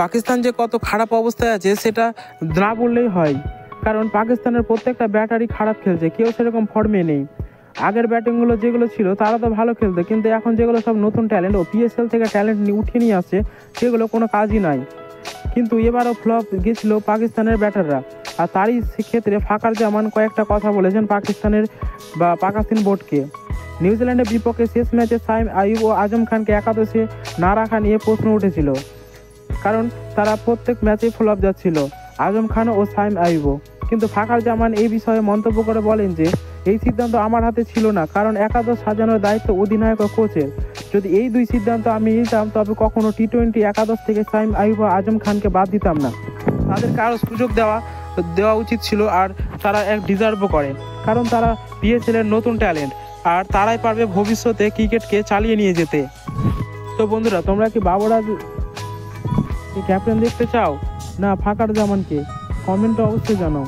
পাকিস্তান যে কত খারাপ অবস্থায় আছে সেটা না বললেই হয়, কারণ পাকিস্তানের প্রত্যেকটা ব্যাটারি খারাপ খেলছে, কেউ সেরকম ফর্মে নেই। আগের ব্যাটিংগুলো যেগুলো ছিল তারা তো ভালো খেলতো, কিন্তু এখন যেগুলো সব নতুন ট্যালেন্ট ও পিএসএল থেকে ট্যালেন্ট উঠিয়ে নিয়ে আসছে সেগুলো কোনো কাজই নাই। কিন্তু এবারও ফ্লপ গেছিল পাকিস্তানের ব্যাটাররা, আর তারই ক্ষেত্রে ফাকার জামান কয়েকটা কথা বলেছেন পাকিস্তানের বা পাকিস্তান বোর্ডকে। নিউজিল্যান্ডের বিপক্ষে শেষ ম্যাচে সাইম আইয়ুব ও আজম খানকে একাদশে না রাখা নিয়ে প্রশ্ন উঠেছিল, কারণ তারা প্রত্যেক ম্যাচেই ফ্লপ যাচ্ছিল, আজম খান ও সাইম আইয়ুবও। কিন্তু ফাকার জামান এই বিষয়ে মন্তব্য করে বলেন যে এই সিদ্ধান্ত আমার হাতে ছিল না, কারণ একাদশ সাজানোর দায়িত্ব অধিনায়ক ও কোচের। যদি এই দুই সিদ্ধান্ত আমি নিতাম তবে কখনো টি-20 একাদশ থেকে সাইম আইয়ুব ও আজম খানকে বাদ দিতাম না। তাদেরকে আরও সুযোগ দেওয়া উচিত ছিল, আর তারা এক ডিজার্ভও করে, কারণ তারা পিএসএল এর নতুন ট্যালেন্ট, আর তারাই পারবে ভবিষ্যতে ক্রিকেটকে চালিয়ে নিয়ে যেতে। তো বন্ধুরা, তোমরা কি বাবর আজম ক্যাপ্টেন দেখতে চাও না ফাকার জামানকে? কমেন্টে অবশ্যই জানাও।